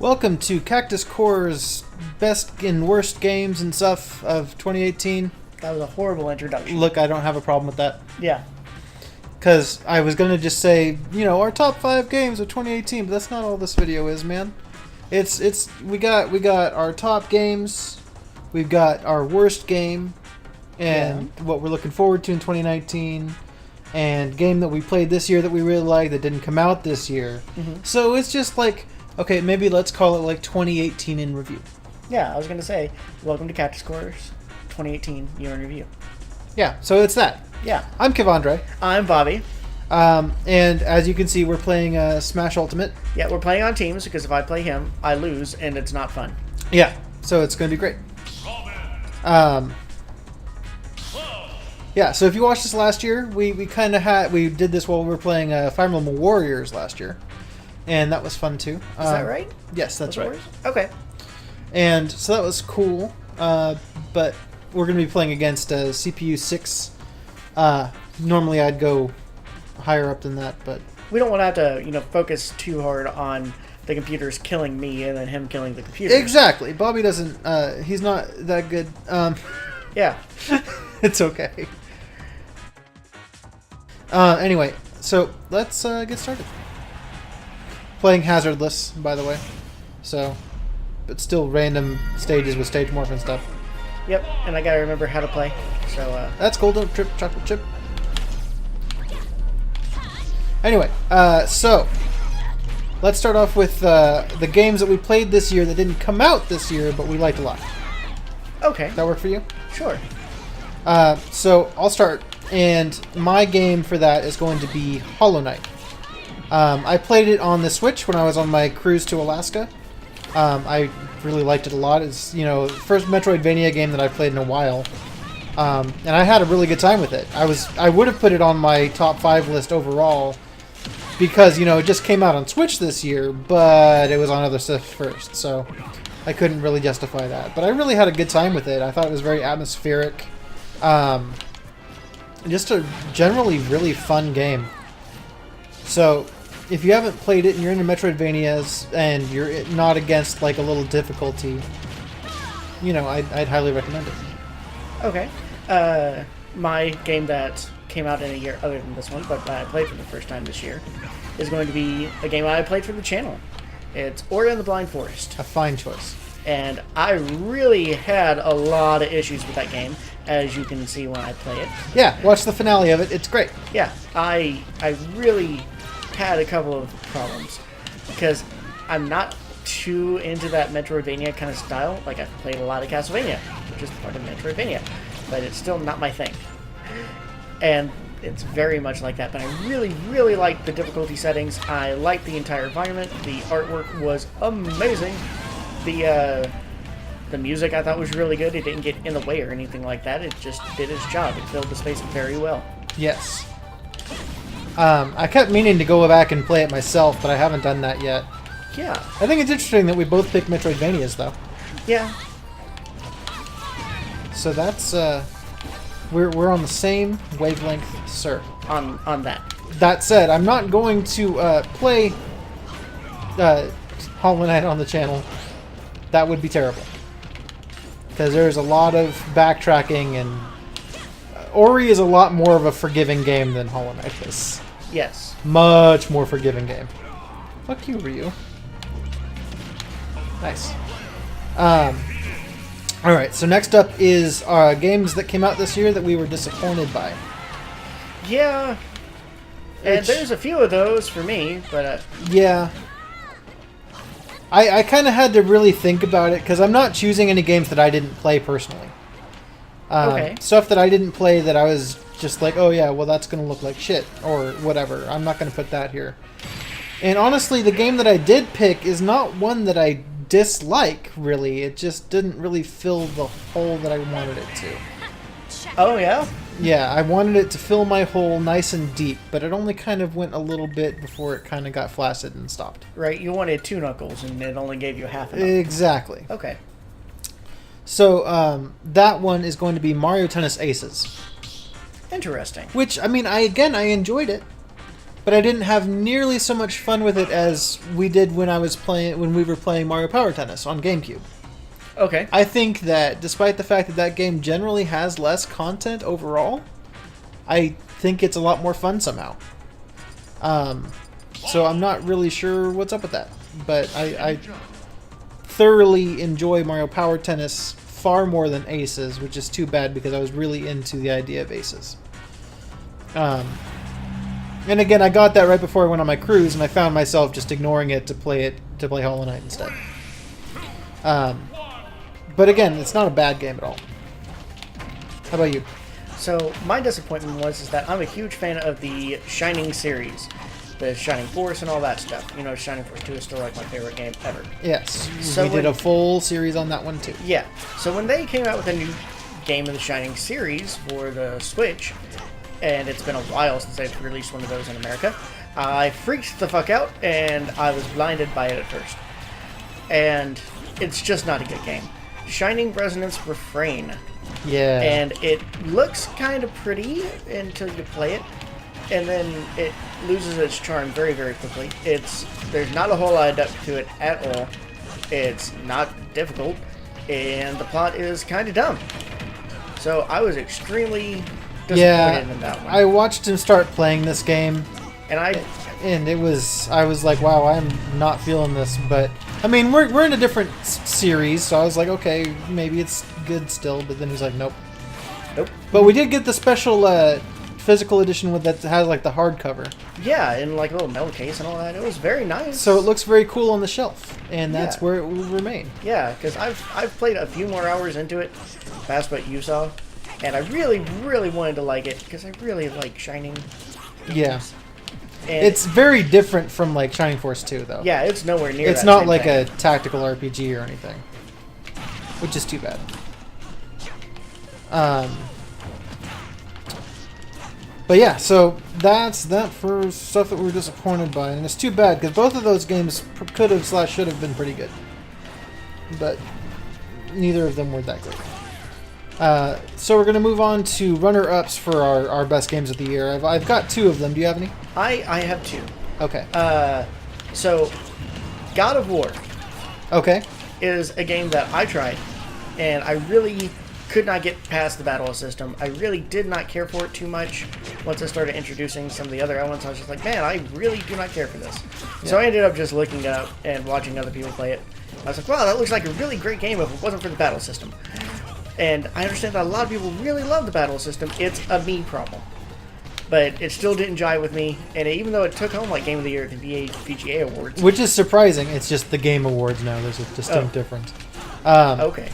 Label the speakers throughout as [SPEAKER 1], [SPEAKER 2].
[SPEAKER 1] Welcome to Cactus Core's best and worst games and stuff of 2018.
[SPEAKER 2] That was a horrible introduction.
[SPEAKER 1] Look, I don't have a problem with that.
[SPEAKER 2] Yeah.
[SPEAKER 1] Because I was going to just say, our top 5 games of 2018, but that's not all this video is, man. We got our top games, we've got our worst game, and what we're looking forward to in 2019, and game that we played this year that we really liked that didn't come out this year.
[SPEAKER 2] Mm-hmm.
[SPEAKER 1] So it's just like, okay, maybe let's call it like 2018 in review.
[SPEAKER 2] Yeah, I was going to say, welcome to Cactus Core's 2018 year in review.
[SPEAKER 1] Yeah, so it's that.
[SPEAKER 2] Yeah.
[SPEAKER 1] I'm Kevandre.
[SPEAKER 2] I'm Bobby.
[SPEAKER 1] And as you can see, we're playing Smash Ultimate.
[SPEAKER 2] Yeah, we're playing on teams because if I play him, I lose and it's not fun.
[SPEAKER 1] Yeah, so it's going to be great. Yeah, so if you watched this last year, we did this while we were playing Fire Emblem Warriors last year. And that was fun too. Is
[SPEAKER 2] that right?
[SPEAKER 1] Yes, that's right.
[SPEAKER 2] Okay.
[SPEAKER 1] And so that was cool. But we're going to be playing against CPU 6. Normally I'd go higher up than that, but
[SPEAKER 2] we don't want to have to, focus too hard on the computers killing me and then him killing the computer.
[SPEAKER 1] Exactly. Bobby doesn't. He's not that good.
[SPEAKER 2] Yeah.
[SPEAKER 1] It's okay. Anyway, so let's get started. Playing hazardless, by the way. So, but still random stages with stage morph and stuff.
[SPEAKER 2] Yep, and I gotta remember how to play. So
[SPEAKER 1] that's cool. Don't trip, chocolate chip. Anyway, so let's start off with the games that we played this year that didn't come out this year, but we liked a lot.
[SPEAKER 2] Okay.
[SPEAKER 1] Does that work for you?
[SPEAKER 2] Sure.
[SPEAKER 1] So I'll start, and my game for that is going to be Hollow Knight. I played it on the Switch when I was on my cruise to Alaska. I really liked it a lot. It's the first Metroidvania game that I've played in a while, and I had a really good time with it. I would have put it on my top 5 list overall because it just came out on Switch this year, but it was on other stuff first, so I couldn't really justify that. But I really had a good time with it. I thought it was very atmospheric. Just a generally really fun game. So, if you haven't played it and you're into Metroidvanias and you're not against like a little difficulty, I'd highly recommend it.
[SPEAKER 2] Okay. My game that came out in a year other than this one, but I played for the first time this year, is going to be a game I played for the channel. It's Ori and the Blind Forest.
[SPEAKER 1] A fine choice.
[SPEAKER 2] And I really had a lot of issues with that game, as you can see when I play it.
[SPEAKER 1] Yeah, watch the finale of it. It's great.
[SPEAKER 2] Yeah, I really had a couple of problems because I'm not too into that Metroidvania kind of style. Like, I've played a lot of Castlevania, which is part of Metroidvania, but it's still not my thing. And it's very much like that, but I really, really liked the difficulty settings. I liked the entire environment. The artwork was amazing. The music I thought was really good. It didn't get in the way or anything like that. It just did its job. It filled the space very well.
[SPEAKER 1] Yes. I kept meaning to go back and play it myself, but I haven't done that yet.
[SPEAKER 2] Yeah.
[SPEAKER 1] I think it's interesting that we both picked Metroidvanias, though.
[SPEAKER 2] Yeah.
[SPEAKER 1] So that's we're on the same wavelength, sir.
[SPEAKER 2] On that.
[SPEAKER 1] That said, I'm not going to play Hollow Knight on the channel. That would be terrible. Because there's a lot of backtracking, and Ori is a lot more of a forgiving game than Hollow Knight is.
[SPEAKER 2] Yes.
[SPEAKER 1] Much more forgiving game. Fuck you, Ryu. Nice. Alright, so next up is games that came out this year that we were disappointed by.
[SPEAKER 2] Yeah. And there's a few of those for me, but...
[SPEAKER 1] Yeah. I kind of had to really think about it, because I'm not choosing any games that I didn't play personally.
[SPEAKER 2] Okay.
[SPEAKER 1] Stuff that I didn't play that I was just like, oh yeah, well that's going to look like shit, or whatever. I'm not going to put that here. And honestly, the game that I did pick is not one that I dislike, really. It just didn't really fill the hole that I wanted it to.
[SPEAKER 2] Oh, yeah?
[SPEAKER 1] Yeah, I wanted it to fill my hole nice and deep, but it only kind of went a little bit before it kind of got flaccid and stopped.
[SPEAKER 2] Right, you wanted 2 knuckles, and it only gave you half a knuckle.
[SPEAKER 1] Exactly.
[SPEAKER 2] Okay.
[SPEAKER 1] So, that one is going to be Mario Tennis Aces.
[SPEAKER 2] Interesting.
[SPEAKER 1] Which, I mean, I enjoyed it. but I didn't have nearly so much fun with it as we did when we were playing Mario Power Tennis on GameCube.
[SPEAKER 2] Okay.
[SPEAKER 1] I think that despite the fact that that game generally has less content overall, I think it's a lot more fun somehow. So I'm not really sure what's up with that, but I thoroughly enjoy Mario Power Tennis far more than Aces, which is too bad because I was really into the idea of Aces. And again, I got that right before I went on my cruise, and I found myself just ignoring it to play Hollow Knight instead. But again, it's not a bad game at all. How about you?
[SPEAKER 2] So my disappointment is that I'm a huge fan of the Shining series, the Shining Force and all that stuff. You know, Shining Force 2 is still like my favorite game ever.
[SPEAKER 1] Yes,
[SPEAKER 2] So
[SPEAKER 1] we did a full series on that one too.
[SPEAKER 2] Yeah. So when they came out with a new game of the Shining series for the Switch, and it's been a while since they've released one of those in America, I freaked the fuck out, and I was blinded by it at first. And it's just not a good game. Shining Resonance Refrain.
[SPEAKER 1] Yeah.
[SPEAKER 2] And it looks kind of pretty until you play it, and then it loses its charm very, very quickly. There's not a whole lot of depth to it at all. It's not difficult, and the plot is kind of dumb. So I was extremely disappointed in that one.
[SPEAKER 1] I watched him start playing this game,
[SPEAKER 2] And
[SPEAKER 1] I was like, wow, I'm not feeling this. But I mean, we're in a different series, so I was like, okay, maybe it's good still. But then he's like, nope. But we did get the special physical edition that has like the hardcover.
[SPEAKER 2] Yeah, in like a little metal case and all that. It was very nice.
[SPEAKER 1] So it looks very cool on the shelf, and that's
[SPEAKER 2] Yeah.
[SPEAKER 1] where it will remain.
[SPEAKER 2] Yeah, because I've played a few more hours into it past what you saw, and I really, really wanted to like it because I really like Shining.
[SPEAKER 1] Yeah.
[SPEAKER 2] And
[SPEAKER 1] It's very different from like Shining Force 2, though.
[SPEAKER 2] yeah, it's nowhere near.
[SPEAKER 1] It's
[SPEAKER 2] that
[SPEAKER 1] not
[SPEAKER 2] same
[SPEAKER 1] like
[SPEAKER 2] thing.
[SPEAKER 1] a tactical RPG or anything, which is too bad. But yeah, so that's that for stuff that we were disappointed by, and it's too bad because both of those games could have / should have been pretty good, but neither of them were that great. So we're gonna move on to runner-ups for our best games of the year. I've got 2 of them. Do you have any?
[SPEAKER 2] I have 2.
[SPEAKER 1] Okay.
[SPEAKER 2] So God of War
[SPEAKER 1] Okay.
[SPEAKER 2] is a game that I tried, and I really could not get past the battle system. I really did not care for it too much. Once I started introducing some of the other elements, I was just like, man, I really do not care for this. So I ended up just looking it up and watching other people play it. I was like, wow, that looks like a really great game if it wasn't for the battle system. And I understand that a lot of people really love the battle system. It's a me problem. But it still didn't jive with me, and even though it took home like Game of the Year at the VGA Awards.
[SPEAKER 1] Which is surprising. It's just the Game Awards now. There's a distinct difference.
[SPEAKER 2] Okay.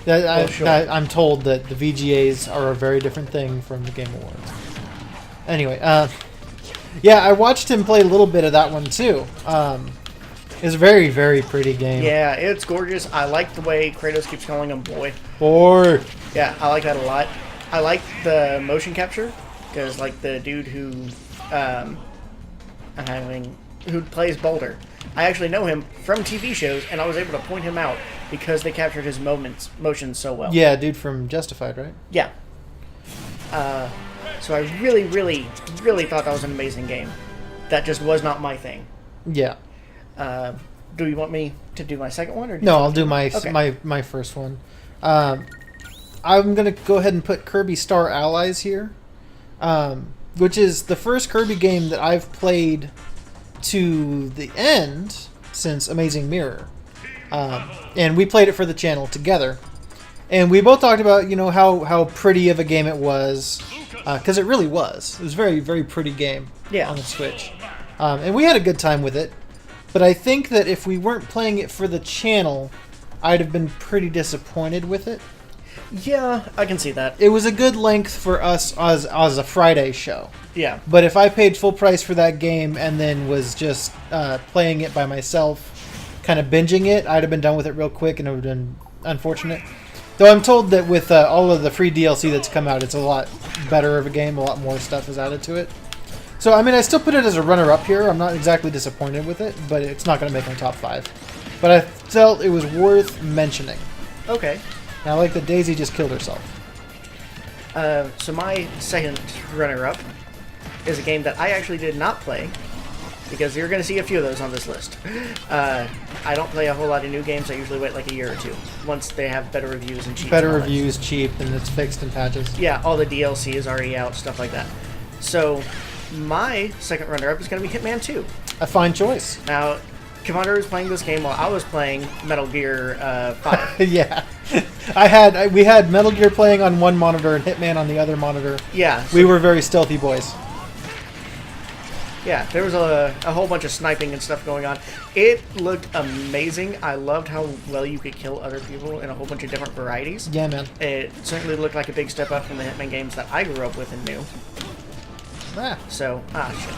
[SPEAKER 2] Sure.
[SPEAKER 1] I'm told that the VGAs are a very different thing from the Game Awards. Anyway, yeah, I watched him play a little bit of that one too. It's a very, very pretty game.
[SPEAKER 2] Yeah, it's gorgeous. I like the way Kratos keeps calling him boy.
[SPEAKER 1] Boy.
[SPEAKER 2] Yeah, I like that a lot. I like the motion capture because, like, the dude who plays Boulder, I actually know him from TV shows, and I was able to point him out because they captured his motions so well.
[SPEAKER 1] Yeah, dude from Justified, right?
[SPEAKER 2] Yeah. So I really, really, really thought that was an amazing game. That just was not my thing.
[SPEAKER 1] Yeah.
[SPEAKER 2] Do you want me to do my second one? Or
[SPEAKER 1] No, I'll do my
[SPEAKER 2] Okay.
[SPEAKER 1] my first one. I'm going to go ahead and put Kirby Star Allies here, which is the first Kirby game that I've played to the end since Amazing Mirror. And we played it for the channel together. And we both talked about, how pretty of a game it was, because it really was. It was a very, very pretty game on the Switch. And we had a good time with it. But I think that if we weren't playing it for the channel, I'd have been pretty disappointed with it.
[SPEAKER 2] Yeah, I can see that.
[SPEAKER 1] It was a good length for us as a Friday show.
[SPEAKER 2] Yeah.
[SPEAKER 1] But if I paid full price for that game and then was just playing it by myself, kind of binging it, I'd have been done with it real quick, and it would have been unfortunate. Though I'm told that with all of the free DLC that's come out, it's a lot better of a game. A lot more stuff is added to it. So, I mean, I still put it as a runner-up here. I'm not exactly disappointed with it, but it's not going to make my top 5. But I felt it was worth mentioning.
[SPEAKER 2] Okay.
[SPEAKER 1] And I like that Daisy just killed herself.
[SPEAKER 2] So my second runner-up is a game that I actually did not play, because you're going to see a few of those on this list. I don't play a whole lot of new games. I usually wait like a year or two once they have better reviews and cheap.
[SPEAKER 1] Better reviews, cheap, and it's fixed in patches.
[SPEAKER 2] Yeah, all the DLC is already out, stuff like that. So my second runner-up is going to be Hitman 2.
[SPEAKER 1] A fine choice.
[SPEAKER 2] Now, Kevandre was playing this game while I was playing Metal Gear 5.
[SPEAKER 1] Yeah. We had Metal Gear playing on one monitor and Hitman on the other monitor.
[SPEAKER 2] Yeah.
[SPEAKER 1] We were very stealthy boys.
[SPEAKER 2] Yeah, there was a whole bunch of sniping and stuff going on. It looked amazing. I loved how well you could kill other people in a whole bunch of different varieties.
[SPEAKER 1] Yeah, man.
[SPEAKER 2] It certainly looked like a big step up from the Hitman games that I grew up with and knew.
[SPEAKER 1] Ah.
[SPEAKER 2] So, shit.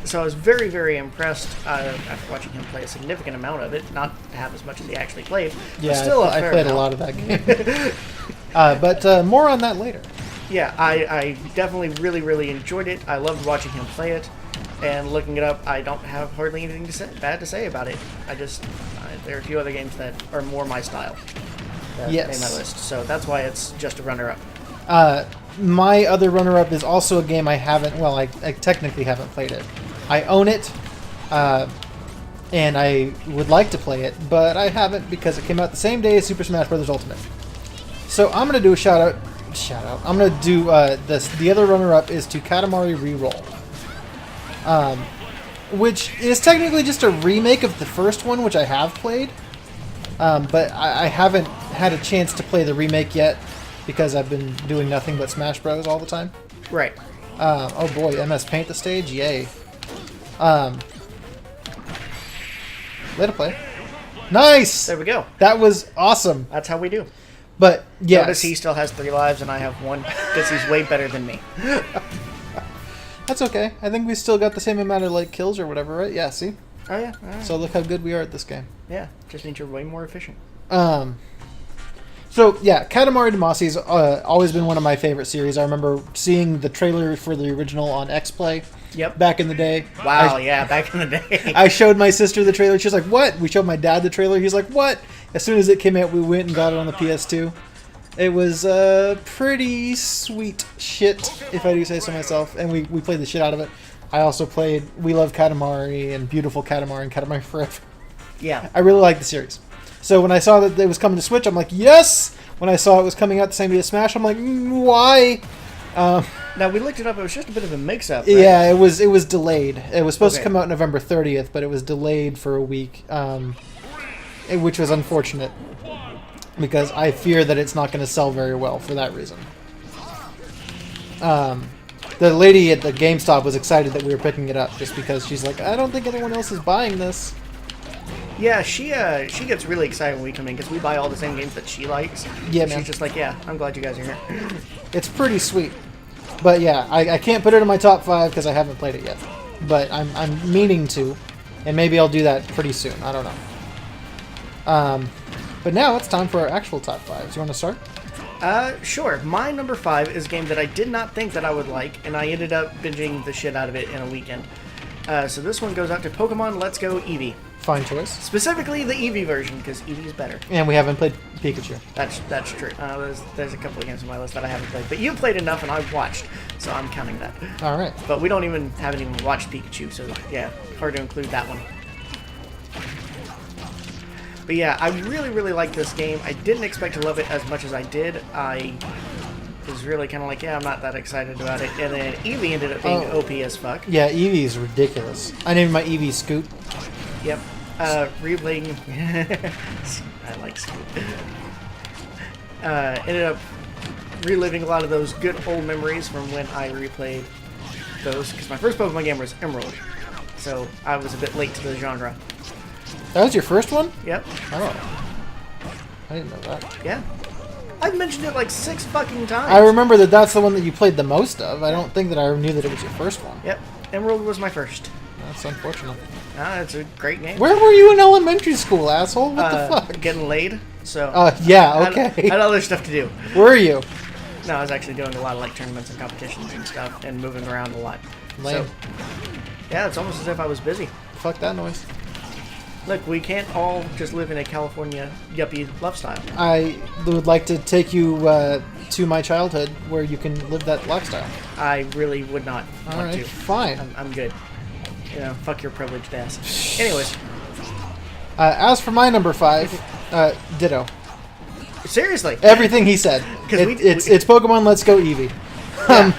[SPEAKER 2] So I was very, very impressed after watching him play a significant amount of it. Not half as much as he actually played.
[SPEAKER 1] Yeah,
[SPEAKER 2] but still
[SPEAKER 1] I played a lot of that game. But more on that later.
[SPEAKER 2] Yeah, I definitely really, really enjoyed it. I loved watching him play it. And looking it up, I don't have hardly anything bad to say about it. There are a few other games that are more my style that made my list. So that's why it's just a runner-up.
[SPEAKER 1] My other runner-up is also a game I haven't... Well, I technically haven't played it. I own it, and I would like to play it, but I haven't because it came out the same day as Super Smash Bros. Ultimate. So I'm going to do a shout-out. I'm going to do the other runner-up is to Katamari Reroll. Which is technically just a remake of the first one, which I have played. But I haven't had a chance to play the remake yet because I've been doing nothing but Smash Bros. All the time.
[SPEAKER 2] Right.
[SPEAKER 1] Oh boy, MS Paint the stage? Yay. Let it play. Nice!
[SPEAKER 2] There we go.
[SPEAKER 1] That was awesome.
[SPEAKER 2] That's how we do.
[SPEAKER 1] But, yes.
[SPEAKER 2] Notice he still has 3 lives and I have 1 because he's way better than me.
[SPEAKER 1] That's okay. I think we still got the same amount of like kills or whatever, right? Yeah, see?
[SPEAKER 2] Oh yeah. All right.
[SPEAKER 1] So look how good we are at this game.
[SPEAKER 2] Yeah, just means you're way more efficient.
[SPEAKER 1] So yeah, Katamari Damacy's always been one of my favorite series. I remember seeing the trailer for the original on X-Play.
[SPEAKER 2] Yep.
[SPEAKER 1] Back in the day.
[SPEAKER 2] Wow, yeah, back in the day.
[SPEAKER 1] I showed my sister the trailer. She was like, "What?" We showed my dad the trailer. He's like, "What?" As soon as it came out, we went and got it on the PS2. It was pretty sweet shit, if I do say so myself, and we played the shit out of it. I also played We Love Katamari and Beautiful Katamari and Katamari Forever.
[SPEAKER 2] Yeah.
[SPEAKER 1] I really like the series. So when I saw that it was coming to Switch, I'm like, yes! When I saw it was coming out the same day as Smash, I'm like, why?
[SPEAKER 2] Now, we looked it up. It was just a bit of a mix-up, right?
[SPEAKER 1] Yeah, it was delayed. It was supposed to come out November 30th, but it was delayed for a week, which was unfortunate. Because I fear that it's not going to sell very well for that reason. The lady at the GameStop was excited that we were picking it up just because she's like, I don't think anyone else is buying this.
[SPEAKER 2] Yeah, she gets really excited when we come in because we buy all the same games that she likes.
[SPEAKER 1] Yeah,
[SPEAKER 2] man. She's just like, yeah, I'm glad you guys are here.
[SPEAKER 1] It's pretty sweet. But yeah, I can't put it in my top 5 because I haven't played it yet. But I'm meaning to, and maybe I'll do that pretty soon. I don't know. But now it's time for our actual top 5s. You want to start?
[SPEAKER 2] Sure. My number 5 is a game that I did not think that I would like, and I ended up binging the shit out of it in a weekend. So this one goes out to Pokemon Let's Go Eevee.
[SPEAKER 1] Fine choice.
[SPEAKER 2] Specifically the Eevee version, because Eevee's better.
[SPEAKER 1] And we haven't played Pikachu.
[SPEAKER 2] That's true. There's a couple of games on my list that I haven't played, but you played enough and I've watched, so I'm counting that.
[SPEAKER 1] All right.
[SPEAKER 2] But we haven't even watched Pikachu, so yeah, hard to include that one. But yeah, I really, really like this game. I didn't expect to love it as much as I did. I was really kind of like, yeah, I'm not that excited about it. And then Eevee ended up being OP as fuck.
[SPEAKER 1] Yeah, Eevee is ridiculous. I named my Eevee Scoot.
[SPEAKER 2] Yep. Replaying... I like Scoot. Ended up reliving a lot of those good old memories from when I replayed those. Because my first Pokemon game was Emerald. So I was a bit late to the genre.
[SPEAKER 1] That was your first one?
[SPEAKER 2] Yep.
[SPEAKER 1] Oh. I didn't know that.
[SPEAKER 2] Yeah. I've mentioned it like 6 fucking times.
[SPEAKER 1] I remember that that's the one that you played the most of. I don't think that I knew that it was your first one.
[SPEAKER 2] Yep. Emerald was my first.
[SPEAKER 1] That's unfortunate.
[SPEAKER 2] It's a great game.
[SPEAKER 1] Where were you in elementary school, asshole? What the fuck?
[SPEAKER 2] Getting laid. So.
[SPEAKER 1] Yeah, okay.
[SPEAKER 2] I had other stuff to do.
[SPEAKER 1] Were you?
[SPEAKER 2] No, I was actually doing a lot of like tournaments and competitions and stuff and moving around a lot.
[SPEAKER 1] Lame.
[SPEAKER 2] So, yeah, it's almost as if I was busy.
[SPEAKER 1] Fuck that noise.
[SPEAKER 2] Look, we can't all just live in a California yuppie lifestyle.
[SPEAKER 1] I would like to take you to my childhood where you can live that lifestyle.
[SPEAKER 2] I really would not want
[SPEAKER 1] Alright,
[SPEAKER 2] to.
[SPEAKER 1] fine.
[SPEAKER 2] I'm good. You know, fuck your privileged ass. Anyways.
[SPEAKER 1] As for my number 5, ditto.
[SPEAKER 2] Seriously.
[SPEAKER 1] Everything he said. It's Pokemon Let's Go Eevee.
[SPEAKER 2] Yeah.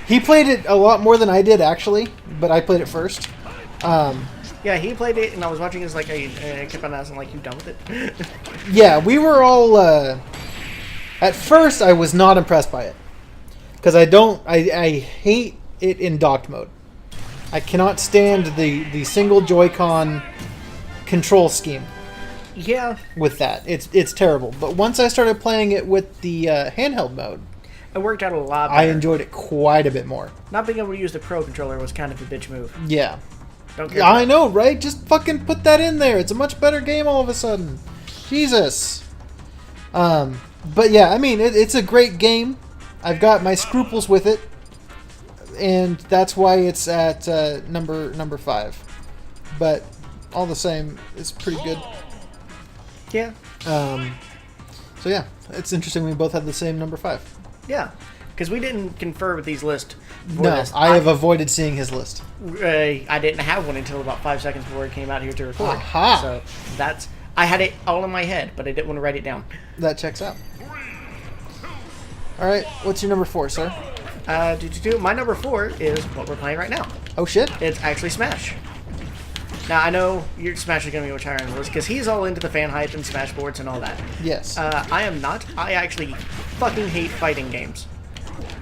[SPEAKER 1] He played it a lot more than I did, actually, but I played it first.
[SPEAKER 2] Yeah, he played it, and I was watching his, like, I kept on asking, like, you done with it?
[SPEAKER 1] Yeah, we were all... at first, I was not impressed by it. Because I hate it in docked mode. I cannot stand the single Joy-Con control scheme.
[SPEAKER 2] Yeah.
[SPEAKER 1] With that. It's terrible. But once I started playing it with the handheld mode...
[SPEAKER 2] It worked out a lot better.
[SPEAKER 1] I enjoyed it quite a bit more.
[SPEAKER 2] Not being able to use the Pro Controller was kind of a bitch move.
[SPEAKER 1] Yeah.
[SPEAKER 2] Don't care.
[SPEAKER 1] I know, right? Just fucking put that in there. It's a much better game all of a sudden. Jesus. But yeah, I mean, it's a great game. I've got my scruples with it. And that's why it's at number 5. But all the same, it's pretty good.
[SPEAKER 2] Yeah.
[SPEAKER 1] So yeah, it's interesting we both had the same number 5.
[SPEAKER 2] Yeah. Because we didn't confer with these lists.
[SPEAKER 1] No, I have avoided seeing his list.
[SPEAKER 2] I didn't have one until about 5 seconds before it came out here to record.
[SPEAKER 1] Aha.
[SPEAKER 2] So that's... I had it all in my head, but I didn't want to write it down.
[SPEAKER 1] That checks out. All right, what's your number 4, sir?
[SPEAKER 2] My number 4 is what we're playing right now.
[SPEAKER 1] Oh shit!
[SPEAKER 2] It's actually Smash. Now I know your Smash is going to be much higher on the list because he's all into the fan hype and Smash boards and all that.
[SPEAKER 1] Yes.
[SPEAKER 2] I am not. I actually fucking hate fighting games,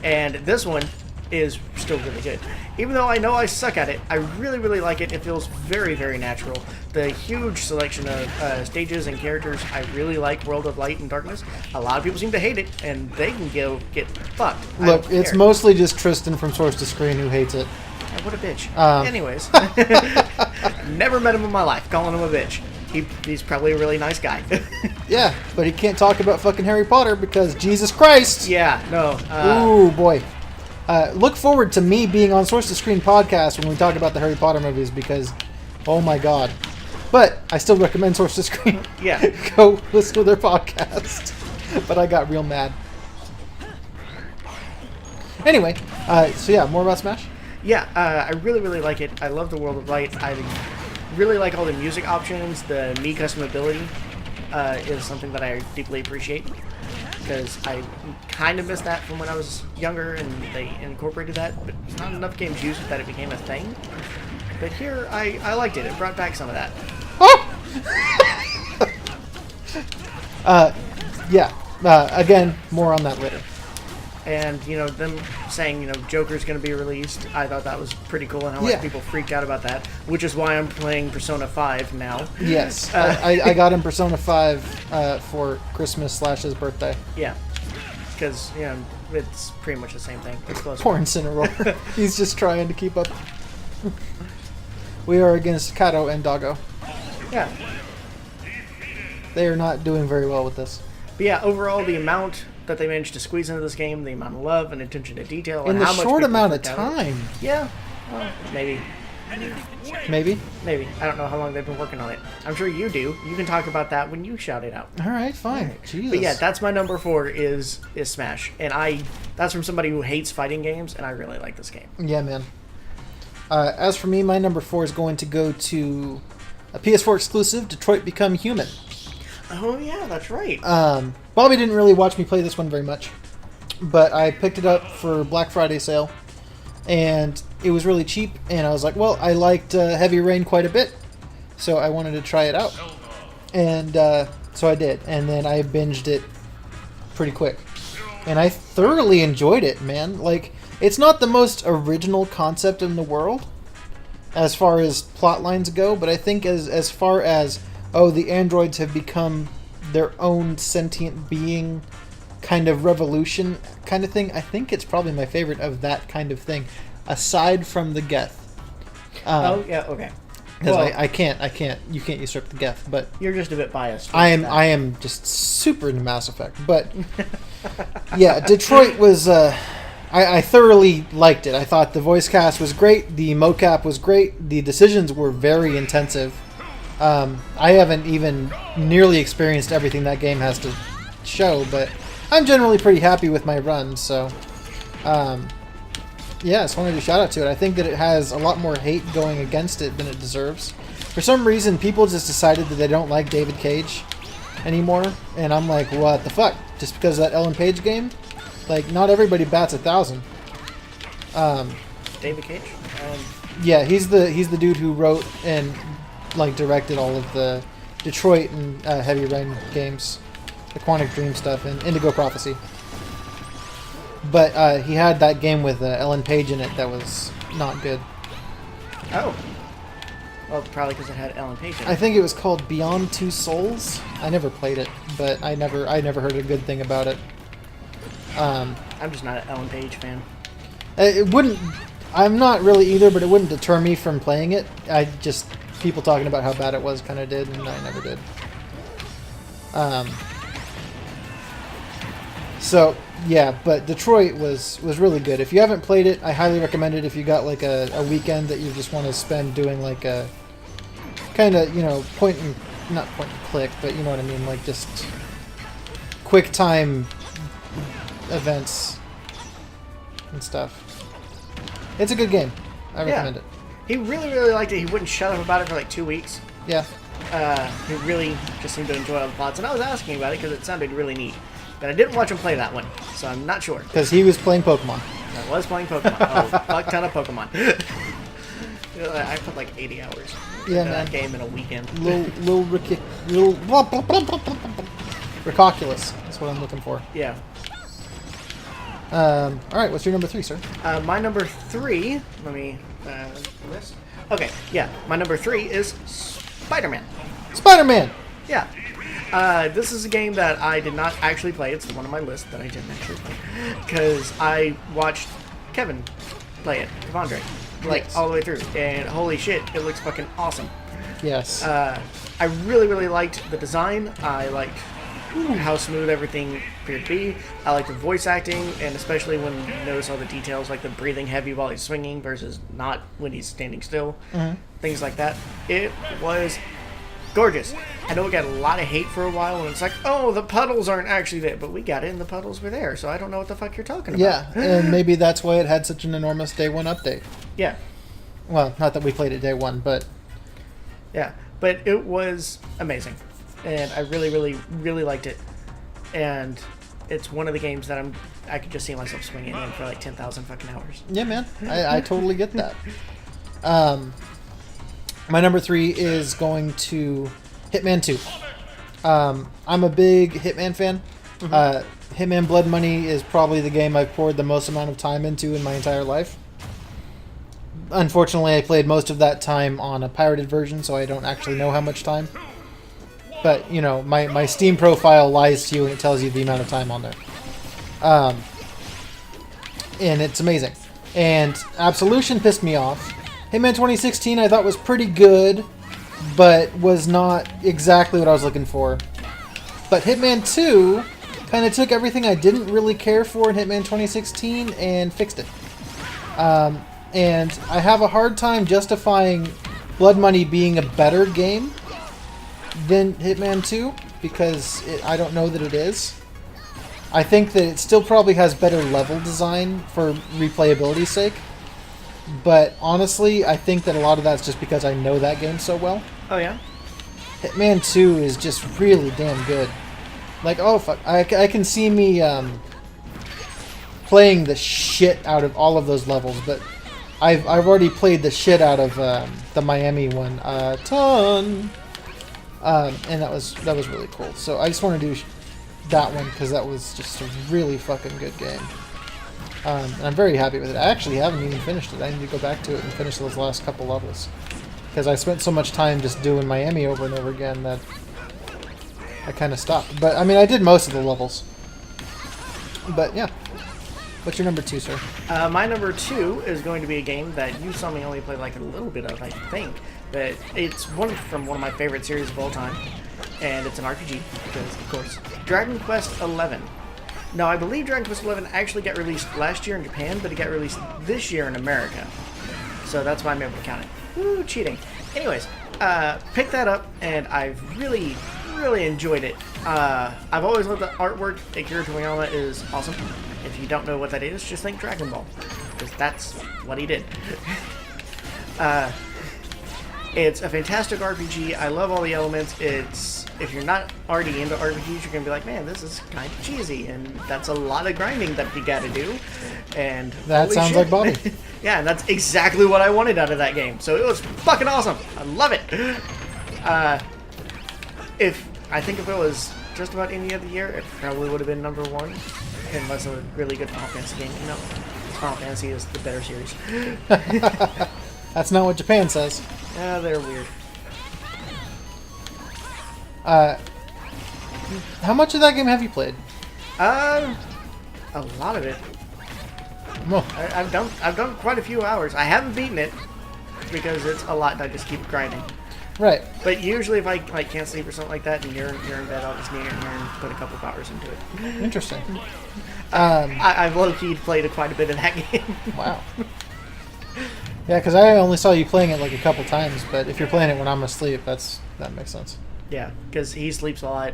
[SPEAKER 2] and this one is still really good. Even though I know I suck at it, I really, really like it. It feels very, very natural. The huge selection of stages and characters, I really like World of Light and Darkness. A lot of people seem to hate it, and they can get fucked.
[SPEAKER 1] Look, it's mostly just Tristan from Source to Screen who hates it.
[SPEAKER 2] Oh, what a bitch. Anyways. Never met him in my life, calling him a bitch. He's probably a really nice guy.
[SPEAKER 1] Yeah, but he can't talk about fucking Harry Potter because Jesus Christ!
[SPEAKER 2] Yeah, no.
[SPEAKER 1] Ooh, boy. Look forward to me being on Source to Screen podcast when we talk about the Harry Potter movies because, oh my god. But I still recommend Source to Screen.
[SPEAKER 2] Yeah.
[SPEAKER 1] Go listen to their podcast. But I got real mad. Anyway, so yeah, more about Smash?
[SPEAKER 2] Yeah, I really, really like it. I love the World of Light. I really like all the music options. The Mii customability is something that I deeply appreciate because I kind of missed that from when I was younger and they incorporated that, but not enough games used it that it became a thing. But here, I liked it. It brought back some of that.
[SPEAKER 1] Oh! Yeah. Again, more on that later.
[SPEAKER 2] And, you know, them saying, you know, Joker's going to be released, I thought that was pretty cool and how much people freaked out about that, which is why I'm playing Persona 5 now.
[SPEAKER 1] Yes. I got him Persona 5 for Christmas / his birthday.
[SPEAKER 2] Yeah. Because, you know, it's pretty much the same thing. It's close.
[SPEAKER 1] Poor Incineroar. He's just trying to keep up. We are against Kato and Doggo.
[SPEAKER 2] Yeah.
[SPEAKER 1] They are not doing very well with this.
[SPEAKER 2] But yeah, overall, the amount that they managed to squeeze into this game, the amount of love and attention to detail,
[SPEAKER 1] in
[SPEAKER 2] and
[SPEAKER 1] the
[SPEAKER 2] how much
[SPEAKER 1] short
[SPEAKER 2] people
[SPEAKER 1] amount of
[SPEAKER 2] freaked out.
[SPEAKER 1] time.
[SPEAKER 2] Yeah. Well, maybe.
[SPEAKER 1] Maybe.
[SPEAKER 2] I don't know how long they've been working on it. I'm sure you do. You can talk about that when you shout it out.
[SPEAKER 1] All right, fine. Right. Jesus.
[SPEAKER 2] But yeah, that's my number 4 is Smash, and that's from somebody who hates fighting games, and I really like this game.
[SPEAKER 1] Yeah, man. As for me, my number 4 is going to go to a PS4 exclusive, Detroit Become Human.
[SPEAKER 2] Oh yeah, that's right.
[SPEAKER 1] Bobby didn't really watch me play this one very much, but I picked it up for Black Friday sale, and it was really cheap, and I was like, well, I liked Heavy Rain quite a bit, so I wanted to try it out. And so I did, and then I binged it pretty quick. And I thoroughly enjoyed it, man. Like, it's not the most original concept in the world, as far as plot lines go, but I think as far as, oh, the androids have become their own sentient being kind of revolution kind of thing, I think it's probably my favorite of that kind of thing, aside from the Geth.
[SPEAKER 2] Oh, yeah, okay.
[SPEAKER 1] Because I can't, you can't usurp the Geth, but...
[SPEAKER 2] You're just a bit biased.
[SPEAKER 1] I am just super into Mass Effect, but... yeah, Detroit was... I thoroughly liked it. I thought the voice cast was great, the mocap was great, the decisions were very intensive. I haven't even nearly experienced everything that game has to show, but I'm generally pretty happy with my run, so... Yeah, I just wanted to shout out to it. I think that it has a lot more hate going against it than it deserves. For some reason, people just decided that they don't like David Cage anymore, and I'm like, what the fuck? Just because of that Ellen Page game? Like, not everybody bats 1,000.
[SPEAKER 2] David Cage?
[SPEAKER 1] Yeah, he's the dude who wrote and like directed all of the Detroit and Heavy Rain games, the Quantic Dream stuff, and Indigo Prophecy. But he had that game with Ellen Page in it that was not good.
[SPEAKER 2] Oh. Well, probably because it had Ellen Page in it.
[SPEAKER 1] I think it was called Beyond Two Souls. I never played it, but I never heard a good thing about it.
[SPEAKER 2] I'm just not an Ellen Page fan.
[SPEAKER 1] It wouldn't. I'm not really either, but it wouldn't deter me from playing it. I just people talking about how bad it was kind of did, and I never did. So yeah, but Detroit was really good. If you haven't played it, I highly recommend it. If you got like a weekend that you just want to spend doing like a kind of not point and click, but you know what I mean, like just quick time events and stuff. It's a good game. I recommend it.
[SPEAKER 2] He really liked it. He wouldn't shut up about it for like 2 weeks.
[SPEAKER 1] Yeah.
[SPEAKER 2] He really just seemed to enjoy all the plots, and I was asking about it because it sounded really neat. But I didn't watch him play that one, so I'm not sure.
[SPEAKER 1] Because he was playing Pokemon.
[SPEAKER 2] I was playing Pokemon. Oh, fuck ton of Pokemon. I put like 80 hours into that game in a weekend.
[SPEAKER 1] Little Ricoculous. That's what I'm looking for.
[SPEAKER 2] Yeah.
[SPEAKER 1] All right, what's your number 3, sir?
[SPEAKER 2] My number 3. Let me list. Okay, yeah. My number 3 is Spider-Man.
[SPEAKER 1] Spider-Man.
[SPEAKER 2] Yeah. This is a game that I did not actually play. It's the one on my list that I didn't actually play. Because I watched Kevin play it, Kevandre, all the way through. And holy shit, it looks fucking awesome.
[SPEAKER 1] Yes.
[SPEAKER 2] I really liked the design. I liked how smooth everything appeared to be. I liked the voice acting, and especially when you notice all the details, like the breathing heavy while he's swinging versus not when he's standing still.
[SPEAKER 1] Mm-hmm.
[SPEAKER 2] Things like that. It was gorgeous. I know it got a lot of hate for a while, and it's like, oh, the puddles aren't actually there, but we got it, and the puddles were there, so I don't know what the fuck you're talking about.
[SPEAKER 1] Yeah, and maybe that's why it had such an enormous day one update.
[SPEAKER 2] Yeah.
[SPEAKER 1] Well, not that we played it day one, but
[SPEAKER 2] yeah, but it was amazing, and I really liked it, and it's one of the games that I could just see myself swinging in for like 10,000 fucking hours.
[SPEAKER 1] Yeah, man, I totally get that. My number 3 is going to Hitman 2. I'm a big Hitman fan. Mm-hmm. Hitman Blood Money is probably the game I've poured the most amount of time into in my entire life. Unfortunately, I played most of that time on a pirated version, so I don't actually know how much time. But, my Steam profile lies to you and it tells you the amount of time on there. And it's amazing. And Absolution pissed me off. Hitman 2016 I thought was pretty good, but was not exactly what I was looking for. But Hitman 2 kind of took everything I didn't really care for in Hitman 2016 and fixed it. And I have a hard time justifying Blood Money being a better game than Hitman 2, because I don't know that it is. I think that it still probably has better level design for replayability's sake. But honestly, I think that a lot of that's just because I know that game so well.
[SPEAKER 2] Oh, yeah?
[SPEAKER 1] Hitman 2 is just really damn good. Like, oh, fuck. I can see me playing the shit out of all of those levels, but I've already played the shit out of the Miami one a ton. And that was really cool. So I just want to do that one because that was just a really fucking good game. And I'm very happy with it. I actually haven't even finished it. I need to go back to it and finish those last couple levels. Because I spent so much time just doing Miami over and over again that I kind of stopped. But, I mean, I did most of the levels. But, yeah. What's your number 2, sir?
[SPEAKER 2] My number 2 is going to be a game that you saw me only play like a little bit of, I think. But it's from one of my favorite series of all time. And it's an RPG, because, of course, Dragon Quest XI. Now, I believe Dragon Quest XI actually got released last year in Japan, but it got released this year in America. So that's why I'm able to count it. Woo, cheating. Anyways, picked that up, and I've really enjoyed it. I've always loved the artwork. Akira Toriyama is awesome. If you don't know what that is, just think Dragon Ball, because that's what he did. It's a fantastic RPG. I love all the elements. If you're not already into RPGs, you're gonna be like, man, this is kind of cheesy, and that's a lot of grinding that you gotta do. And
[SPEAKER 1] that sounds like Bobby.
[SPEAKER 2] Yeah, and that's exactly what I wanted out of that game. So it was fucking awesome. I love it. If it was just about any other year, it probably would have been number one, unless a really good Final Fantasy game. No, Final Fantasy is the better series.
[SPEAKER 1] That's not what Japan says.
[SPEAKER 2] They're weird.
[SPEAKER 1] How much of that game have you played?
[SPEAKER 2] A lot of it.
[SPEAKER 1] Well,
[SPEAKER 2] I've done quite a few hours. I haven't beaten it because it's a lot and I just keep grinding.
[SPEAKER 1] right.
[SPEAKER 2] But usually if I can't sleep or something like that and you're in bed, I'll just kneel in here and put a couple of hours into it.
[SPEAKER 1] Interesting.
[SPEAKER 2] I've low-key played quite a bit of that game.
[SPEAKER 1] Wow. Yeah, because I only saw you playing it like a couple times, but if you're playing it when I'm asleep, that makes sense.
[SPEAKER 2] Yeah, because he sleeps a lot.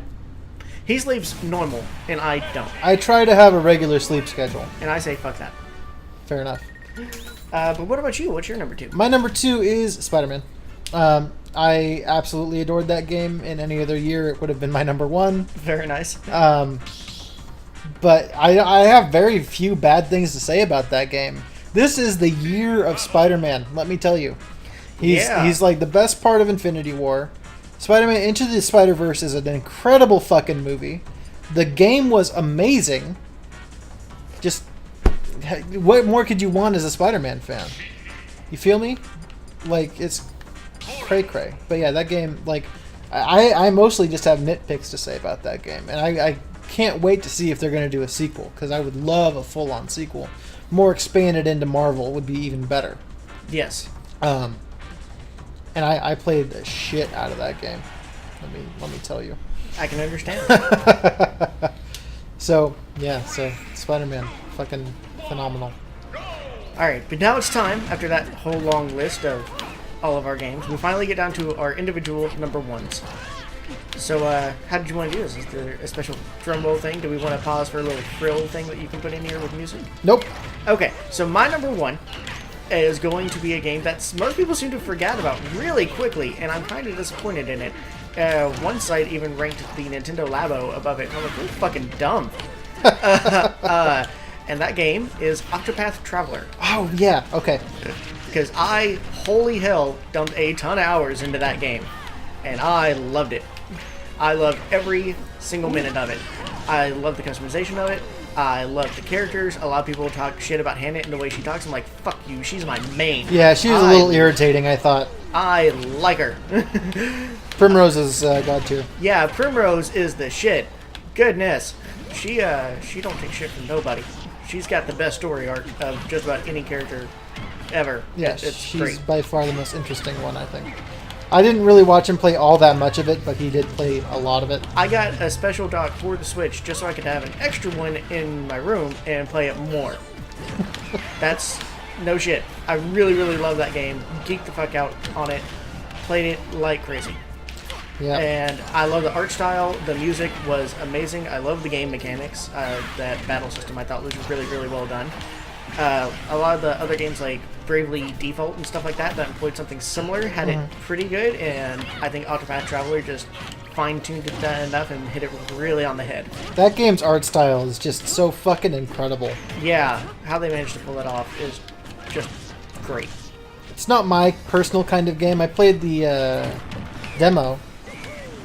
[SPEAKER 2] He sleeps normal, and I don't.
[SPEAKER 1] I try to have a regular sleep schedule.
[SPEAKER 2] And I say, fuck that.
[SPEAKER 1] Fair enough.
[SPEAKER 2] But what about you? What's your number 2?
[SPEAKER 1] My number 2 is Spider-Man. I absolutely adored that game. In any other year, it would have been my number 1.
[SPEAKER 2] Very nice.
[SPEAKER 1] But I have very few bad things to say about that game. This is the year of Spider-Man, let me tell you. He's like the best part of Infinity War. Spider-Man Into the Spider-Verse is an incredible fucking movie. The game was amazing. Just, what more could you want as a Spider-Man fan? You feel me? Like, it's cray-cray. But yeah, that game, like, I mostly just have nitpicks to say about that game. And I can't wait to see if they're going to do a sequel, because I would love a full-on sequel. More expanded into Marvel would be even better.
[SPEAKER 2] Yes.
[SPEAKER 1] And I played the shit out of that game. Let me tell you.
[SPEAKER 2] I can understand.
[SPEAKER 1] So Spider-Man, fucking phenomenal.
[SPEAKER 2] Alright, but now it's time, after that whole long list of all of our games, we finally get down to our individual number 1s. So, how did you want to do this? Is there a special drum roll thing? Do we want to pause for a little thrill thing that you can put in here with music?
[SPEAKER 1] Nope.
[SPEAKER 2] Okay, so my number 1 is going to be a game that most people seem to forget about really quickly, and I'm kind of disappointed in it. One site even ranked the Nintendo Labo above it, and I'm like, you're fucking dumb. And that game is Octopath Traveler.
[SPEAKER 1] Oh, yeah, okay.
[SPEAKER 2] Because I, holy hell, dumped a ton of hours into that game, and I loved it. I loved every single minute of it. I love the customization of it. I love the characters. A lot of people talk shit about Hannah and the way she talks. I'm like, fuck you, she's my main.
[SPEAKER 1] Yeah, she was a little irritating, I thought.
[SPEAKER 2] I like her.
[SPEAKER 1] Primrose is God tier.
[SPEAKER 2] Yeah, Primrose is the shit. Goodness. She don't take shit from nobody. She's got the best story arc of just about any character ever.
[SPEAKER 1] Yeah,
[SPEAKER 2] it's
[SPEAKER 1] she's
[SPEAKER 2] great.
[SPEAKER 1] by far the most interesting one, I think. I didn't really watch him play all that much of it, but he did play a lot of it.
[SPEAKER 2] I got a special dock for the Switch just so I could have an extra one in my room and play it more. That's no shit. I really, really love that game. Geeked the fuck out on it. Played it like crazy.
[SPEAKER 1] Yeah.
[SPEAKER 2] And I love the art style. The music was amazing. I love the game mechanics. That battle system I thought was really, really well done. A lot of the other games like Bravely Default and stuff like that employed something similar had it pretty good, and I think Octopath Traveler just fine-tuned it enough and hit it really on the head.
[SPEAKER 1] That game's art style is just so fucking incredible.
[SPEAKER 2] Yeah, how they managed to pull it off is just great.
[SPEAKER 1] It's not my personal kind of game. I played the demo,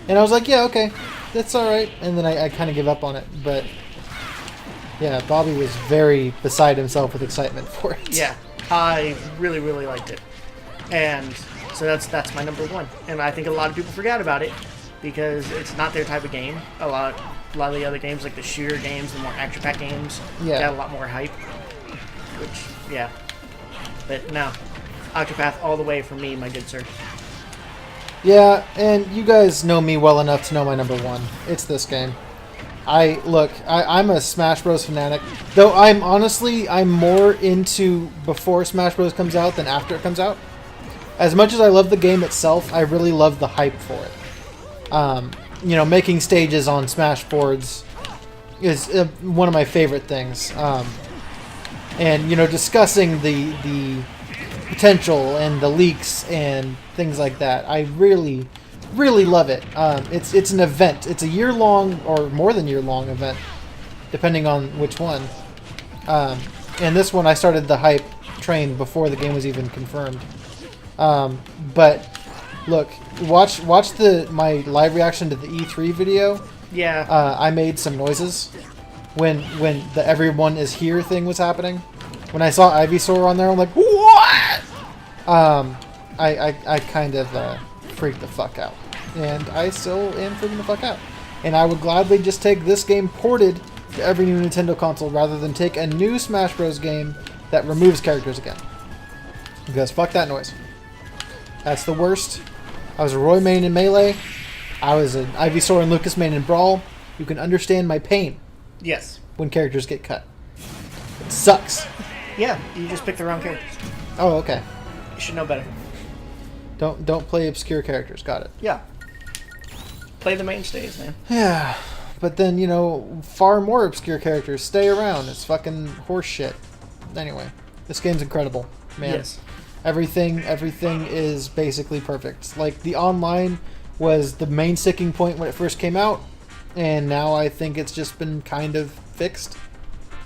[SPEAKER 1] and I was like, yeah, okay, that's alright, and then I kind of give up on it, but yeah, Bobby was very beside himself with excitement for it.
[SPEAKER 2] Yeah, I really, really liked it. And so that's my number 1. And I think a lot of people forgot about it because it's not their type of game. A lot of the other games, like the shooter games, the more action-packed games, got a lot more hype. Which, yeah. But no, Octopath all the way for me, my good sir.
[SPEAKER 1] Yeah, and you guys know me well enough to know my number 1. It's this game. I'm a Smash Bros. Fanatic. Though I'm more into before Smash Bros. Comes out than after it comes out. As much as I love the game itself, I really love the hype for it. you know, making stages on Smash boards is one of my favorite things. And you know, discussing the potential and the leaks and things like that, I really love it. It's an event. It's a year-long or more than year-long event, depending on which one. And this one, I started the hype train before the game was even confirmed. But look, watch my live reaction to the E3 video.
[SPEAKER 2] Yeah.
[SPEAKER 1] I made some noises when the "everyone is here" thing was happening. When I saw Ivysaur on there, I'm like, what? I kind of freaked the fuck out, and I still am freaking the fuck out. And I would gladly just take this game ported to every new Nintendo console rather than take a new Smash Bros. Game that removes characters again. Because fuck that noise. That's the worst. I was a Roy main in Melee. I was an Ivysaur and Lucas main in Brawl. You can understand my pain.
[SPEAKER 2] Yes.
[SPEAKER 1] When characters get cut. It sucks.
[SPEAKER 2] Yeah, you just picked the wrong characters.
[SPEAKER 1] Oh, okay.
[SPEAKER 2] You should know better.
[SPEAKER 1] Don't play obscure characters. Got it.
[SPEAKER 2] Yeah. Play the mainstays, man.
[SPEAKER 1] Yeah. But then, you know, far more obscure characters stay around. It's fucking horse shit. Anyway, this game's incredible, man.
[SPEAKER 2] Yes.
[SPEAKER 1] Everything is basically perfect. Like, the online was the main sticking point when it first came out, and now I think it's just been kind of fixed.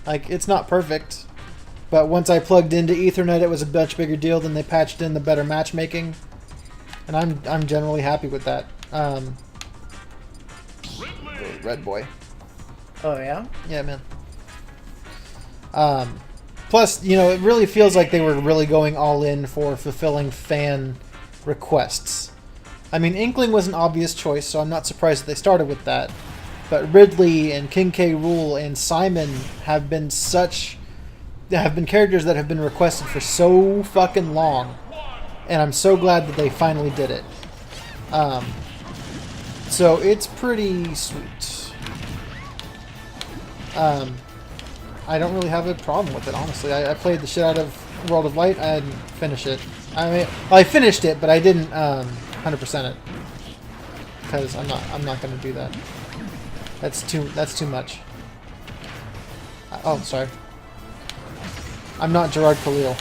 [SPEAKER 1] Like, it's not perfect, but once I plugged into Ethernet, it was a much bigger deal. Then they patched in the better matchmaking, and I'm generally happy with that. Red boy.
[SPEAKER 2] Oh, yeah?
[SPEAKER 1] Yeah, man. Plus, you know, it really feels like they were really going all in for fulfilling fan requests. I mean, Inkling was an obvious choice, so I'm not surprised that they started with that. But Ridley and King K. Rool and Simon have been characters that have been requested for so fucking long. And I'm so glad that they finally did it. So it's pretty sweet. I don't really have a problem with it, honestly. I played the shit out of World of Light. I didn't finish it. I mean, well, I finished it, but I didn't 100% it because I'm not going to do that. That's too much. Oh, sorry. I'm not Gerard Khalil.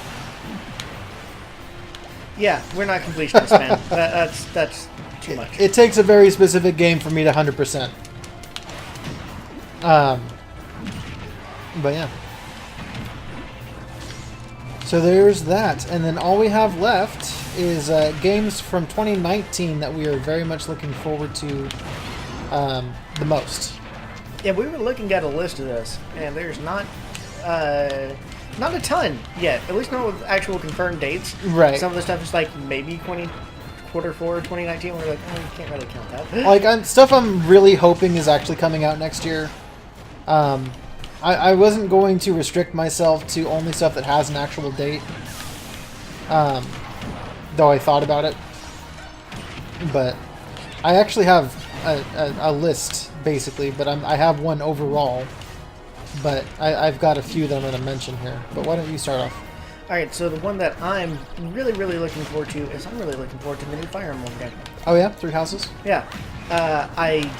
[SPEAKER 2] Yeah, we're not completionists, man. That's too much.
[SPEAKER 1] It takes a very specific game for me to 100%. But yeah. So there's that, and then all we have left is games from 2019 that we are very much looking forward to the most.
[SPEAKER 2] Yeah, we were looking at a list of this, and there's not a ton yet. At least not with actual confirmed dates.
[SPEAKER 1] Right.
[SPEAKER 2] Some of the stuff is like maybe quarter 4 2019. We're like, oh, you can't really count that.
[SPEAKER 1] Like stuff I'm really hoping is actually coming out next year. I wasn't going to restrict myself to only stuff that has an actual date. Though I thought about it. But I actually have a list, basically, but I have one overall. But I've got a few that I'm going to mention here. But why don't you start off?
[SPEAKER 2] Alright, so the one that I'm really looking forward to is I'm really looking forward to the new Fire Emblem game.
[SPEAKER 1] Oh yeah? Three Houses?
[SPEAKER 2] Yeah. I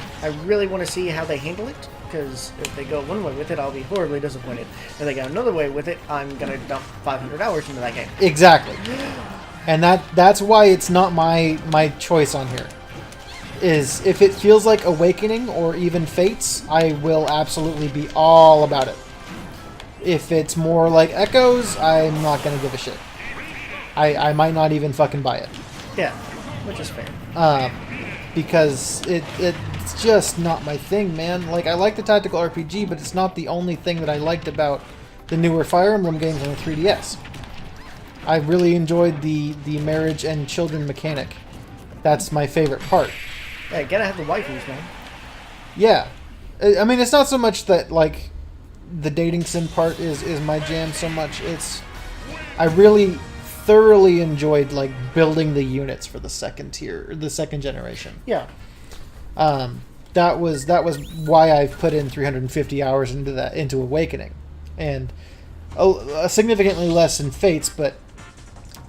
[SPEAKER 2] really want to see how they handle it, because if they go one way with it, I'll be horribly disappointed. If they go another way with it, I'm going to dump 500 hours into that game.
[SPEAKER 1] Exactly. And that's why it's not my choice on here. Is if it feels like Awakening or even Fates, I will absolutely be all about it. If it's more like Echoes, I'm not going to give a shit. I might not even fucking buy it.
[SPEAKER 2] Yeah, which is fair.
[SPEAKER 1] Because it's just not my thing, man. Like, I like the tactical RPG, but it's not the only thing that I liked about the newer Fire Emblem games on the 3DS. I really enjoyed the marriage and children mechanic. That's my favorite part.
[SPEAKER 2] Yeah, gotta have the waifus, man.
[SPEAKER 1] Yeah. I mean, it's not so much that, like, the dating sim part is my jam so much. I really thoroughly enjoyed, like, building the units for the second tier, or the second generation.
[SPEAKER 2] Yeah.
[SPEAKER 1] That was why I've put in 350 hours into Awakening. And significantly less in Fates, but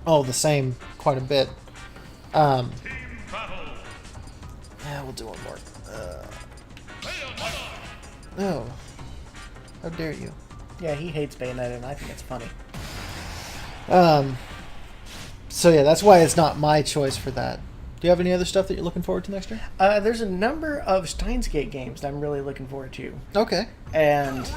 [SPEAKER 1] the same quite a bit. Yeah, we'll do one more. Oh. How dare you.
[SPEAKER 2] Yeah, he hates Bayonetta, and I think it's funny.
[SPEAKER 1] So yeah, that's why it's not my choice for that. Do you have any other stuff that you're looking forward to next year?
[SPEAKER 2] There's a number of Steins Gate games that I'm really looking forward to.
[SPEAKER 1] Okay.
[SPEAKER 2] And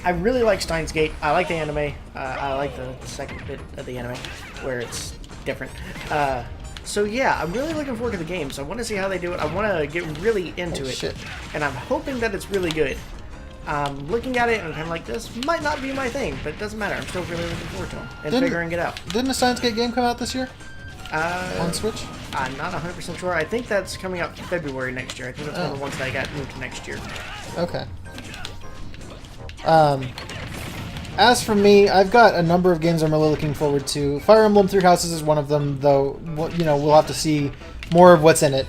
[SPEAKER 2] I really like Steins Gate. I like the anime. I like the second bit of the anime, where it's different. So yeah, I'm really looking forward to the games. I want to see how they do it. I want to get really into it.
[SPEAKER 1] Shit.
[SPEAKER 2] And I'm hoping that it's really good. Looking at it and I'm kind of like, this might not be my thing, but it doesn't matter. I'm still really looking forward to them and figuring it out.
[SPEAKER 1] Didn't a Steins Gate game come out this year? On Switch?
[SPEAKER 2] I'm not 100% sure. I think that's coming out February next year. I think that's one of the ones that I got moved to next year.
[SPEAKER 1] Okay. As for me, I've got a number of games I'm really looking forward to. Fire Emblem Three Houses is one of them, though. You know, we'll have to see more of what's in it.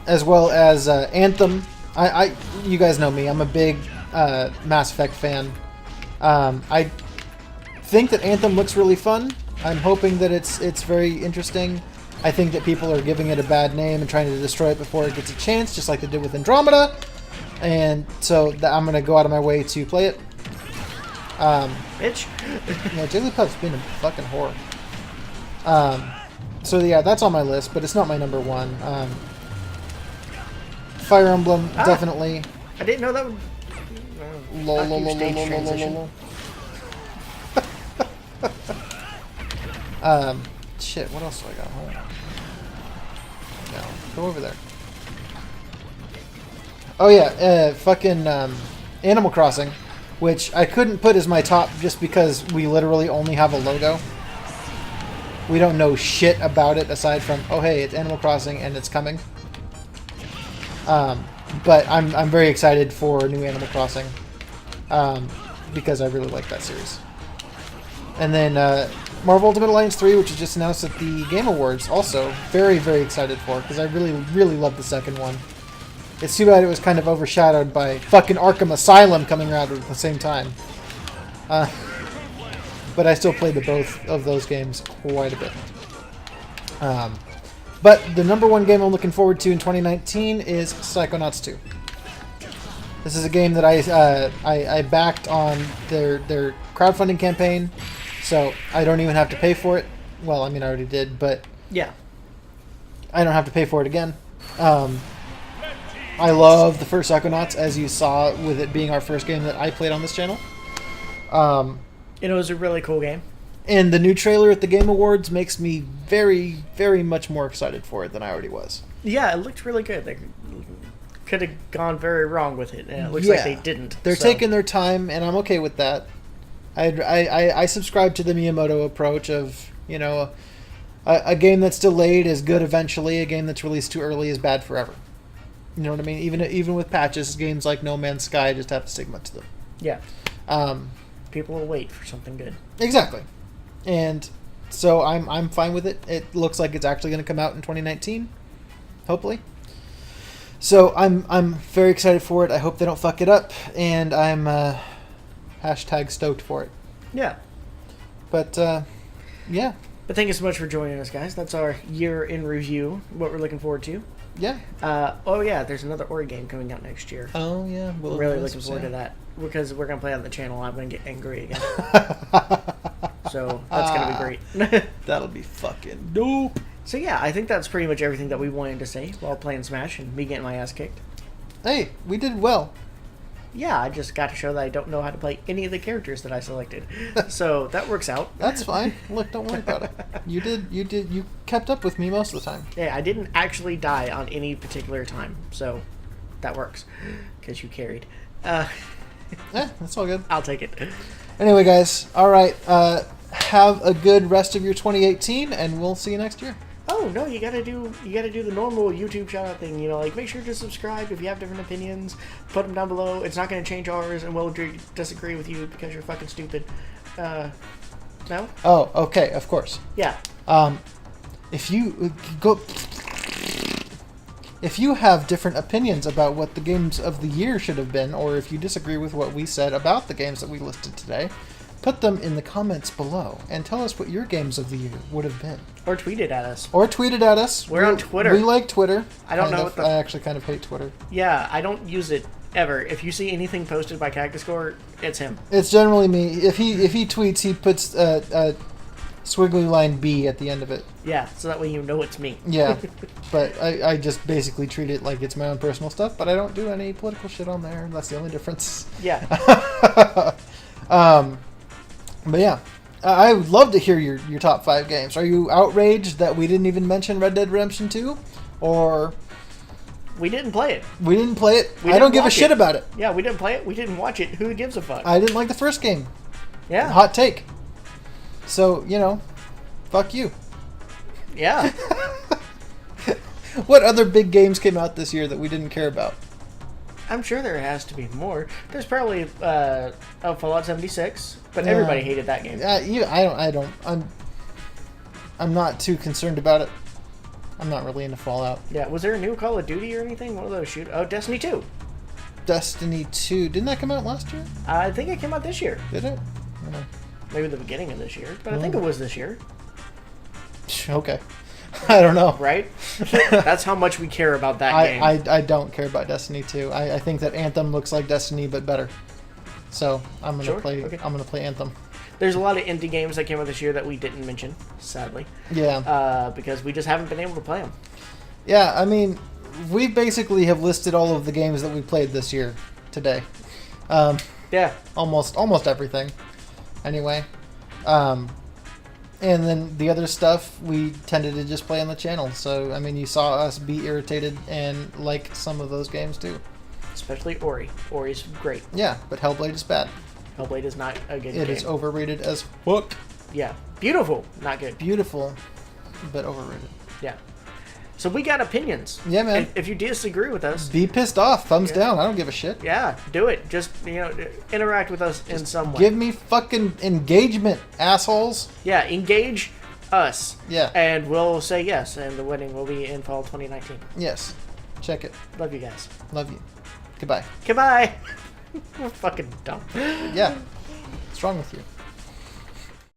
[SPEAKER 1] As well as Anthem. You guys know me. I'm a big Mass Effect fan. I think that Anthem looks really fun. I'm hoping that it's very interesting. I think that people are giving it a bad name and trying to destroy it before it gets a chance, just like they did with Andromeda. And so I'm going to go out of my way to play it.
[SPEAKER 2] Bitch.
[SPEAKER 1] Yeah, Jigglypuff's been a fucking whore. So yeah, that's on my list, but it's not my number one. Fire Emblem, definitely.
[SPEAKER 2] I didn't know that would...
[SPEAKER 1] Shit, what else do I got? Hold on. No, go over there. Oh yeah, fucking Animal Crossing, which I couldn't put as my top just because we literally only have a logo. We don't know shit about it aside from, oh hey, it's Animal Crossing and it's coming. But I'm very excited for new Animal Crossing because I really like that series. And then Marvel Ultimate Alliance 3, which was just announced at the Game Awards, also very, very excited for because I really, really love the second one. It's too bad it was kind of overshadowed by fucking Arkham Asylum coming out at the same time. But I still played both of those games quite a bit. But the number one game I'm looking forward to in 2019 is Psychonauts 2. This is a game that I backed on their crowdfunding campaign, so I don't even have to pay for it. Well, I mean, I already did, but
[SPEAKER 2] yeah,
[SPEAKER 1] I don't have to pay for it again. I love the first Psychonauts, as you saw with it being our first game that I played on this channel.
[SPEAKER 2] It was a really cool game.
[SPEAKER 1] And the new trailer at the Game Awards makes me very, very much more excited for it than I already was.
[SPEAKER 2] Yeah, it looked really good. They could have gone very wrong with it, and it looks like they didn't.
[SPEAKER 1] They're taking their time, and I'm okay with that. I subscribe to the Miyamoto approach of, you know, a game that's delayed is good eventually, a game that's released too early is bad forever. You know what I mean? Even with patches, games like No Man's Sky just have a stigma to them.
[SPEAKER 2] Yeah. People will wait for something good.
[SPEAKER 1] Exactly. And so I'm fine with it. It looks like it's actually going to come out in 2019, hopefully. So I'm very excited for it. I hope they don't fuck it up, and I'm hashtag stoked for it.
[SPEAKER 2] Yeah.
[SPEAKER 1] But yeah.
[SPEAKER 2] But thank you so much for joining us, guys. That's our year in review. What we're looking forward to.
[SPEAKER 1] Yeah.
[SPEAKER 2] Oh yeah, there's another Ori game coming out next year.
[SPEAKER 1] Oh yeah.
[SPEAKER 2] I'm really looking forward to that because we're gonna play on the channel. I'm gonna get angry again. So that's gonna be great.
[SPEAKER 1] That'll be fucking dope.
[SPEAKER 2] So yeah, I think that's pretty much everything that we wanted to say while playing Smash and me getting my ass kicked.
[SPEAKER 1] Hey, we did well.
[SPEAKER 2] Yeah, I just got to show that I don't know how to play any of the characters that I selected. So that works out.
[SPEAKER 1] That's fine. Look, don't worry about it. You kept up with me most of the time.
[SPEAKER 2] Yeah, I didn't actually die on any particular time, so that works because you carried.
[SPEAKER 1] Yeah, that's all good.
[SPEAKER 2] I'll take it.
[SPEAKER 1] Anyway, guys, all right. Have a good rest of your 2018, and we'll see you next year.
[SPEAKER 2] Oh no, you gotta do the normal YouTube shout out thing. You know, like make sure to subscribe if you have different opinions. Put them down below. It's not gonna change ours, and we'll disagree with you because you're fucking stupid. No.
[SPEAKER 1] Oh, okay, of course.
[SPEAKER 2] Yeah.
[SPEAKER 1] If you have different opinions about what the games of the year should have been, or if you disagree with what we said about the games that we listed today, put them in the comments below and tell us what your games of the year would have been.
[SPEAKER 2] Or tweet it at us.
[SPEAKER 1] Or tweet it at us.
[SPEAKER 2] We're on Twitter.
[SPEAKER 1] We like Twitter.
[SPEAKER 2] I don't know what
[SPEAKER 1] I actually kind of hate Twitter.
[SPEAKER 2] Yeah, I don't use it ever. If you see anything posted by Cactus, it's him.
[SPEAKER 1] It's generally me. If he tweets, he puts a squiggly line B at the end of it.
[SPEAKER 2] Yeah, so that way you know it's me.
[SPEAKER 1] Yeah, but I just basically treat it like it's my own personal stuff, but I don't do any political shit on there. That's the only difference.
[SPEAKER 2] Yeah.
[SPEAKER 1] But yeah, I would love to hear your top 5 games. Are you outraged that we didn't even mention Red Dead Redemption 2? Or...
[SPEAKER 2] We didn't play it.
[SPEAKER 1] We didn't play it? I don't give a shit about it.
[SPEAKER 2] Yeah, we didn't play it. We didn't watch it. Who gives a fuck?
[SPEAKER 1] I didn't like the first game.
[SPEAKER 2] Yeah.
[SPEAKER 1] Hot take. So, fuck you.
[SPEAKER 2] Yeah.
[SPEAKER 1] What other big games came out this year that we didn't care about?
[SPEAKER 2] I'm sure there has to be more. There's probably Fallout 76, but everybody hated that game.
[SPEAKER 1] I'm not too concerned about it. I'm not really into Fallout.
[SPEAKER 2] Yeah, was there a new Call of Duty or anything? One of those Destiny 2.
[SPEAKER 1] Destiny 2. Didn't that come out last year?
[SPEAKER 2] I think it came out this year.
[SPEAKER 1] Did it?
[SPEAKER 2] Maybe the beginning of this year, but I think it was this year.
[SPEAKER 1] Okay. I don't know.
[SPEAKER 2] Right? That's how much we care about that game.
[SPEAKER 1] I don't care about Destiny 2. I think that Anthem looks like Destiny but better. So I'm gonna play. Okay. I'm gonna play Anthem.
[SPEAKER 2] There's a lot of indie games that came out this year that we didn't mention, sadly.
[SPEAKER 1] Yeah.
[SPEAKER 2] Because we just haven't been able to play them.
[SPEAKER 1] Yeah, I mean, we basically have listed all of the games that we played this year today.
[SPEAKER 2] Yeah.
[SPEAKER 1] Almost everything. Anyway. And then the other stuff we tended to just play on the channel. So, I mean, you saw us be irritated and like some of those games too.
[SPEAKER 2] Especially Ori. Ori's great.
[SPEAKER 1] Yeah, but Hellblade is bad.
[SPEAKER 2] Hellblade is not a good game.
[SPEAKER 1] It is overrated as fuck.
[SPEAKER 2] Yeah. Beautiful, not good.
[SPEAKER 1] Beautiful, but overrated.
[SPEAKER 2] Yeah. So we got opinions.
[SPEAKER 1] Yeah, man.
[SPEAKER 2] If you disagree with us,
[SPEAKER 1] be pissed off. Thumbs down. I don't give a shit.
[SPEAKER 2] Yeah, do it. Just, interact with us in some way.
[SPEAKER 1] Give me fucking engagement, assholes.
[SPEAKER 2] Yeah, engage us.
[SPEAKER 1] Yeah.
[SPEAKER 2] And we'll say yes, and the wedding will be in fall 2019.
[SPEAKER 1] Yes. Check it.
[SPEAKER 2] Love you guys.
[SPEAKER 1] Love you. Goodbye.
[SPEAKER 2] Goodbye. We're fucking dumb.
[SPEAKER 1] Yeah. What's wrong with you?